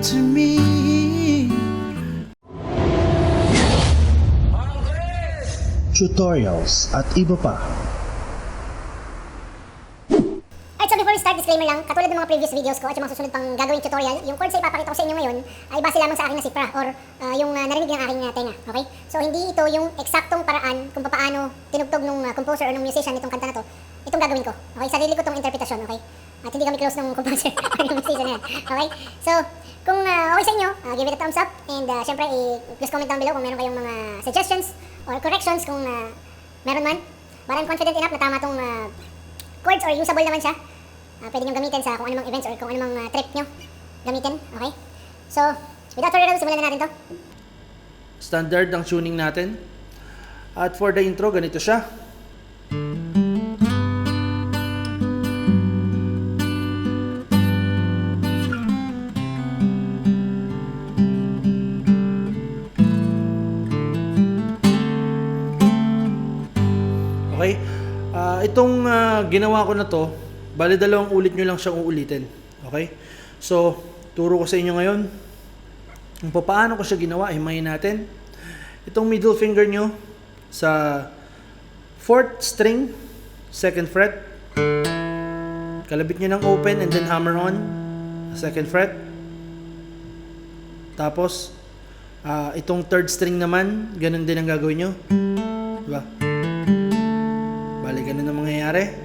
to me. Tutorials at iba pa. Alright, so before we start, disclaimer lang, katulad ng mga previous videos ko at yung mga susunod pang gagawing tutorial, yung chords na ipapakita ko sa inyo ngayon ay base lamang sa aking nasipra or yung narinig ng aking tenga, okay? So hindi ito yung eksaktong paraan kung paano tinugtog ng composer or ng musician itong kanta na to, itong gagawin ko, okay? Sarili ko itong interpretasyon, okay? At hindi kami close ng composer or ng musician na yan, okay? So, kung okay sa inyo, give it a thumbs up and syempre please comment down below kung meron kayong mga suggestions or corrections kung meron man. But I'm confident enough na tama tong chords or usable naman siya. Pwede nyo gamitin sa kung anumang events or kung anumang trip nyo gamitin, okay? So, without further ado, simulan na natin to. Standard ang tuning natin. At for the intro, ganito siya. Okay? Itong ginawa ko na to, bali dalawang ulit nyo lang siyang uulitin. Okay? So, turo ko sa inyo ngayon kung paano ko siya ginawa. Himayin natin. Itong middle finger nyo sa 4th string, 2nd fret. Kalabit nyo ng open and then hammer on, 2nd fret. Tapos, itong 3rd string naman, ganun din ang gagawin nyo. Diba? Bali, ganun ang mangyayari.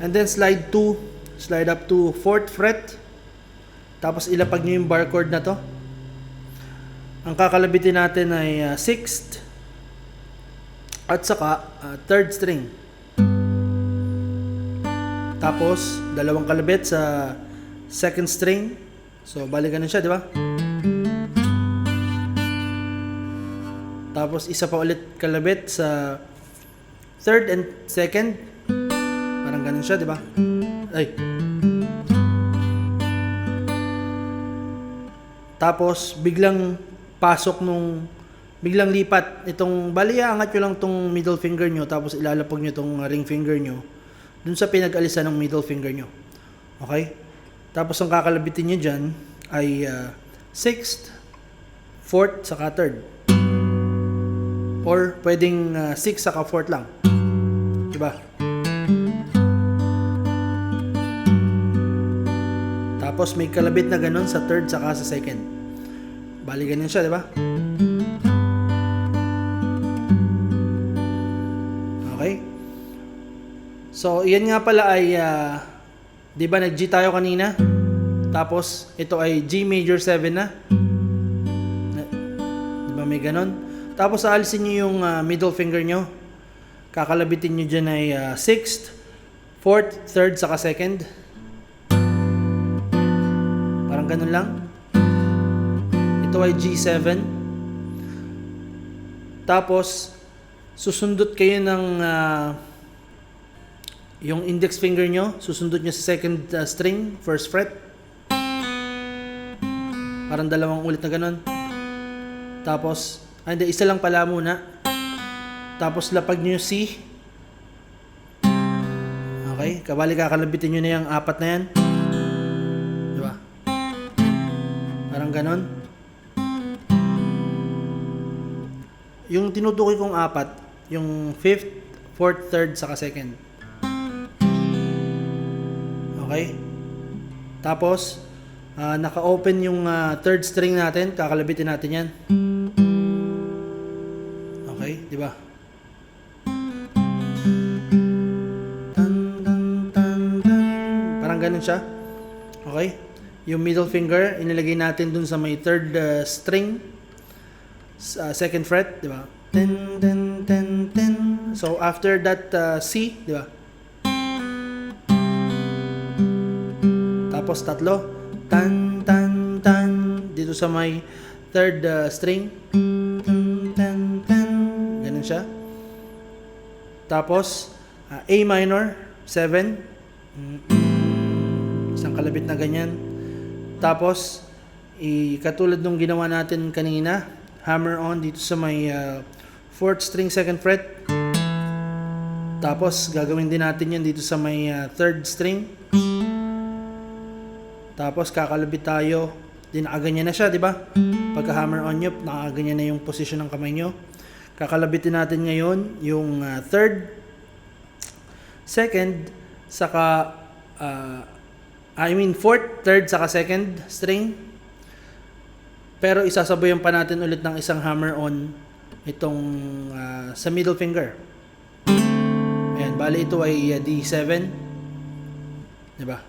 And then slide up to 4th fret. Tapos ilapag nyo yung bar chord na to. Ang kakalabitin natin ay 6th at saka 3rd string. Tapos dalawang kalabit sa 2nd string. So bali ganun siya, di ba? Tapos isa pa ulit kalabit sa 3rd and 2nd. Parang ganun siya, di ba? Ay. Tapos biglang pasok biglang lipat itong bali, angat nyo lang tong middle finger nyo tapos ilalapag nyo tong ring finger nyo dun sa pinag-alisan ng middle finger nyo. Okay? Tapos ang kakalabitin nyo dyan ay 6th, 4th, saka 3rd. Or pwedeng 6 saka 4th lang. Diba? Tapos may kalabit na ganun sa 3rd saka sa 2nd. Bali ganun siya, di ba? Okay? So, yan nga pala ay di ba nag-G tayo kanina? Tapos ito ay G major 7 na. Di ba may ganun? Tapos aalisin niyo yung middle finger nyo. Kakalabitin nyo dyan ay 6th, 4th, 3rd, saka 2nd. Parang ganun lang. Ito ay G7. Tapos, susundot kayo ng yung index finger nyo. Susundot nyo sa 2nd string, 1st fret. Parang dalawang ulit na ganun. Tapos, hindi, isa lang pala muna. Tapos lapag nyo yung C. Okay? Kabali kakalabitin nyo na yung 4 na yan. Diba? Parang ganon. Yung tinutukoy kong 4, yung 5th, 4th, 3rd, saka 2nd. Okay? Tapos, naka-open yung 3rd string natin. Kakalabitin natin yan. Okay? Diba? Ganun siya. Okay? Yung middle finger, inilagay natin dun sa may 3rd string, 2nd fret, di ba? Ten, ten, ten, ten. So, after that C, di ba? Tapos tatlo. Tan, tan, tan. Dito sa may 3rd string. Tan, tan, tan. Ganun siya. Tapos, A minor, 7. Isang kalabit na ganyan. Tapos, katulad nung ginawa natin kanina, hammer on dito sa may 4th string, 2nd fret. Tapos, gagawin din natin yan dito sa may 3rd string. Tapos, kakalabit tayo Di nakaganyan na siya, di ba? Pagka hammer on nyo, nakaganyan na yung position ng kamay nyo. Kakalabitin natin ngayon yung third, second, saka fourth, third, saka second string. Pero isasabayan pa natin ulit ng isang hammer on itong sa middle finger. Ayan, bali ito ay D7. Diba?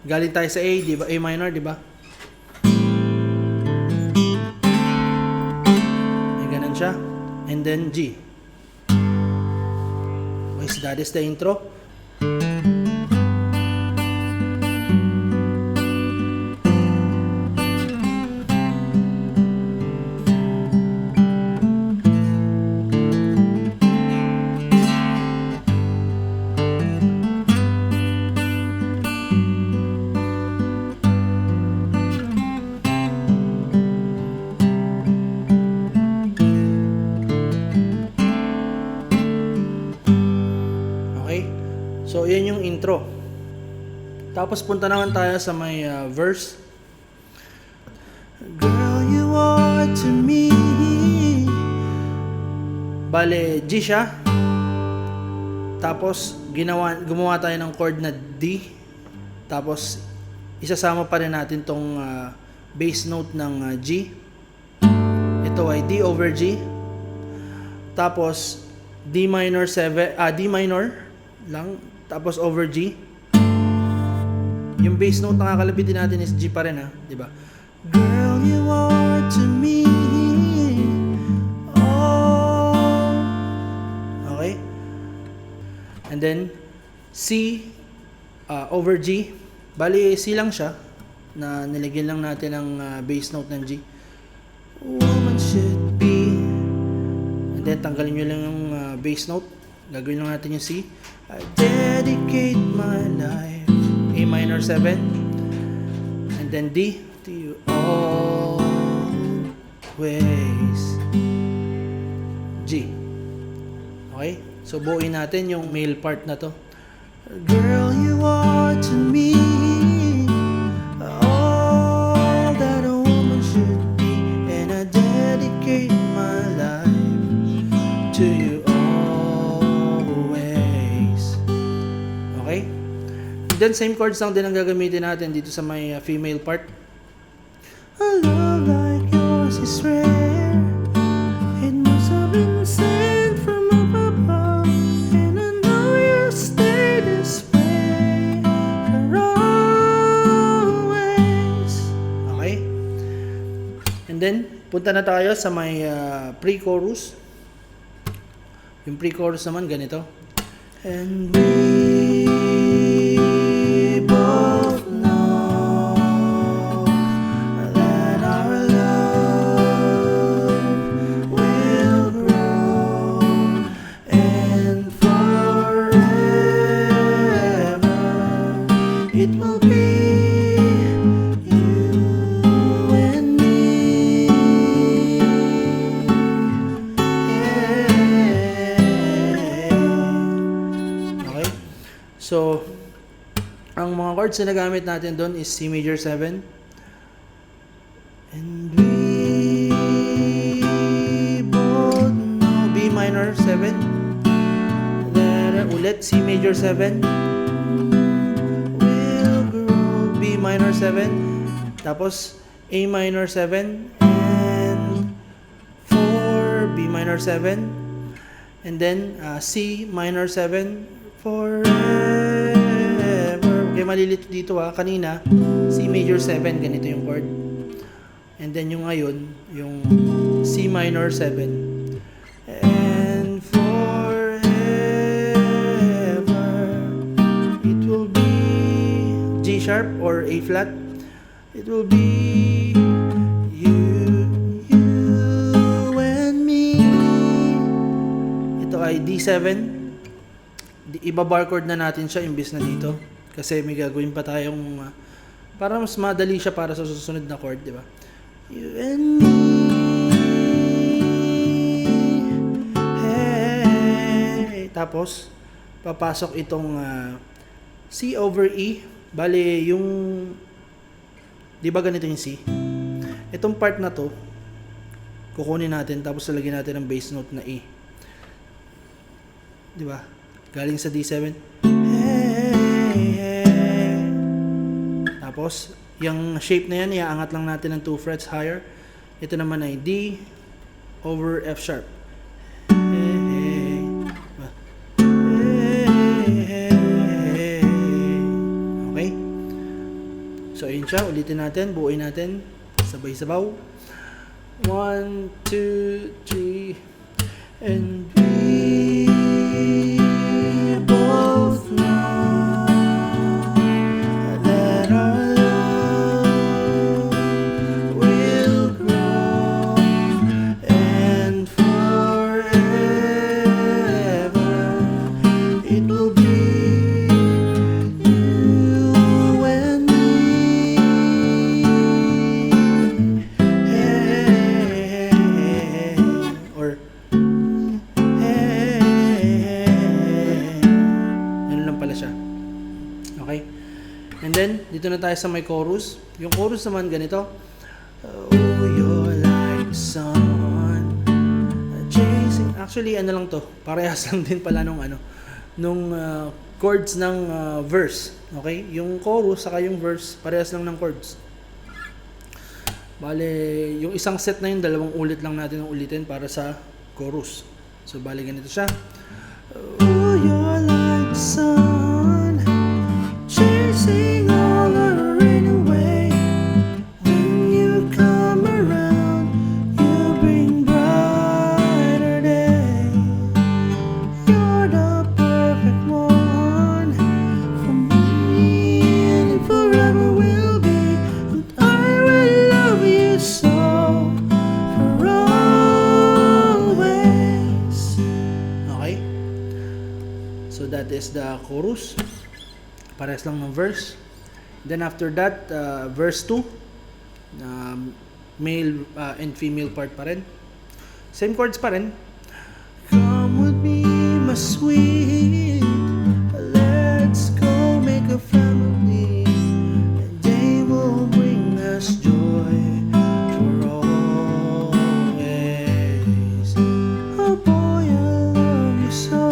Galing tayo sa A, diba? A minor, diba? May ganun siya. And then G. Okay, so that is the intro. So, yan yung intro. Tapos, punta naman tayo sa may verse. Girl, you are to me. Bale, G siya. Tapos, gumawa tayo ng chord na D. Tapos, isasama pa rin natin tong bass note ng G. Ito ay D over G. Tapos, D minor lang. Tapos over G. Yung bass note na kakalabitin natin is G pa rin, di ba? Girl, you are to me. Oh. Okay? And then C over G. Bali C lang siya na nilagyan lang natin ang bass note ng G. Woman should be. And then tanggalin nyo lang yung bass note. Gagawin lang natin yung C. I dedicate my life. A minor 7. And then D. To you always. G. Okay? So buuin natin yung male part na to. Girl, you are to me all that a woman should be. And I dedicate my life to you. Then same chords lang din ang gagamitin natin dito sa may female part. A love like yours is rare. It must have been sent from up above. And I know you'll stay this way for always. Okay? And then, punta na tayo sa may pre-chorus. Yung pre-chorus naman ganito. And we both know that our love will grow and forever it will be you and me. Okay? So, ang mga chords na nagamit natin doon is C major 7. And we both know B minor 7. Then ulit C major 7. Will grow B minor 7. Tapos A minor 7 and 4 B minor 7. And then C minor 7 forever. Okay, malilito dito kanina C major 7, ganito yung chord. And then yung ngayon, yung C minor 7. And forever it will be G sharp or A flat. It will be you and me. Ito ay D7. Iba-bar chord na natin siya imbis na dito. Kasi may gagawin pa tayong para mas madali siya para sa susunod na chord, di ba? You and me. Hey. Tapos papasok itong C over E. Bali yung Di ba ganito yung C? Itong part na to, kukunin natin tapos lalagyan natin ng bass note na E. Di ba? Galing sa D7. Tapos, yung shape na yan, iaangat lang natin ng 2 frets higher. Ito naman ay D over F sharp. Okay? So, ayun siya. Ulitin natin. Buuin natin. Sabay-sabaw. 1, 2, 3. And we both know that our love will grow and forever it will be you and me. Or ganun lang pala siya. Okay? And then, dito na tayo sa may chorus. Yung chorus naman ganito. Oh, you're like the sun chasing. Actually, ano lang to. Parehas lang din pala nung chords ng verse. Okay? Yung chorus saka yung verse, parehas lang ng chords. Bale, yung isang set na yun, 2 ulit lang natin ang ulitin para sa chorus. So, bale ganito siya. Oh, you're like the sun chasing all the rain away. When you come around, you bring brighter day. You're the perfect one for me, and forever will be. And I will love you so for always. Okay? So that is the chorus. Parehas lang ng verse. Then after that, verse 2, male and female part pa rin. Same chords pa rin. Come with me, my sweet. Let's go make a family. And they will bring us joy for always. Oh boy, I love you so.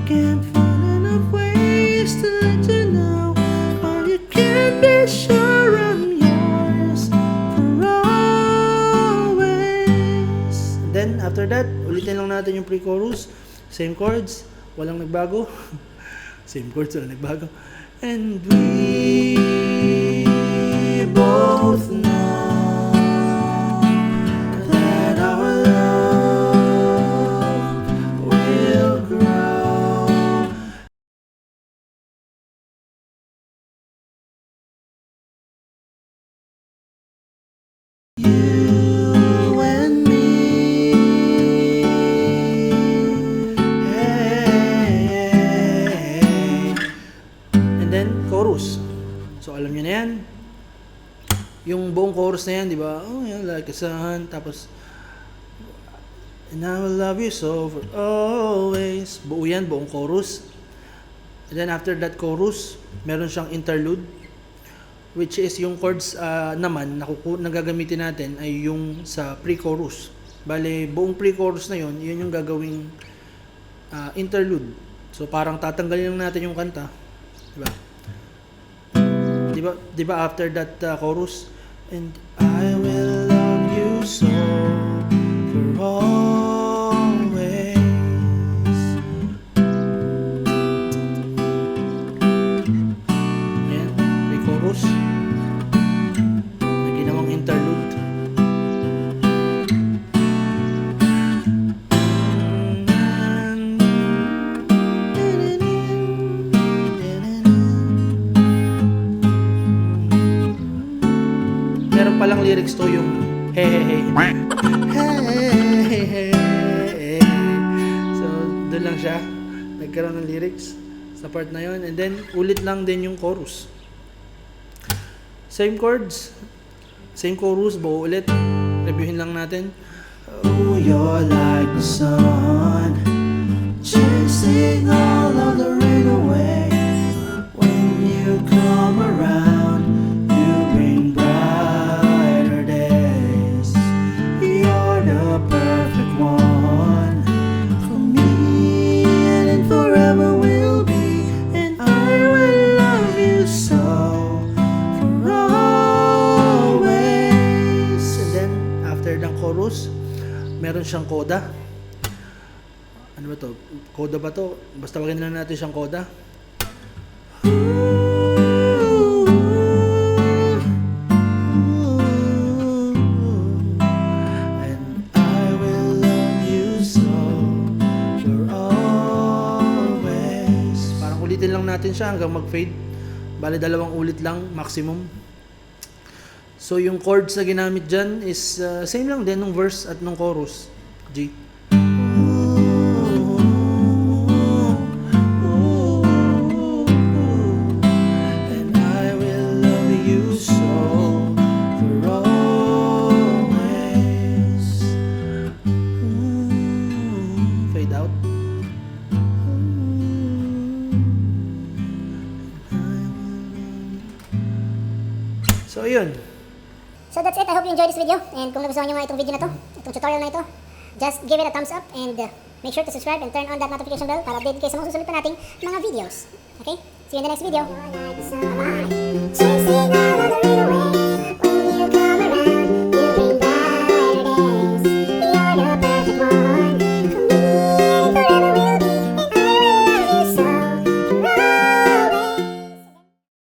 Can't find enough ways to let you know. All you can be sure I'm yours for always. Then after that, ulitin lang natin yung pre-chorus. Same chords, walang nagbago. Same chords, walang nagbago. And we both know that our love will grow. You and me. Hey. And then chorus. So alam niyo na yan. Yung buong chorus na yan, di ba? Oh, yeah, like a sun. Tapos, and I will love you so for always. Buo yan, buong chorus. And then after that chorus, meron siyang interlude. Which is yung chords naman na gagamitin natin ay yung sa pre-chorus. Bale, buong pre-chorus na yun yung gagawing interlude. So parang tatanggalin lang natin yung kanta. Diba? Diba after that chorus, and I will love you so for always. Yan, pre-chorus. Naginawang interlude. Meron palang lyrics to yung hey hey hey. Hey hey hey. So, doon lang siya. Nagkaroon ng lyrics sa part na yon, and then ulit lang din yung chorus. Same chords, same chorus, buo ulit. Reviewin lang natin. Oh, you're like the sun chasing all of the rain away. When you come around, you bring meron siyang CODA. Ano ba to? CODA ba to? Basta wagin lang natin siyang CODA. And I will love you so for always. Parang ulitin lang natin siya hanggang mag-fade. Bale, 2 ulit lang maximum. So yung chords na ginamit dyan is same lang din nung verse at nung chorus. G. And I will love you so for always. Fade out. So yun. So that's it. I hope you enjoyed this video. And kung nagustuhan nyo nga itong video na to, itong tutorial na ito, just give it a thumbs up and make sure to subscribe and turn on that notification bell para updated kayo sa mga susunod pa nating mga videos. Okay? See you in the next video. Bye!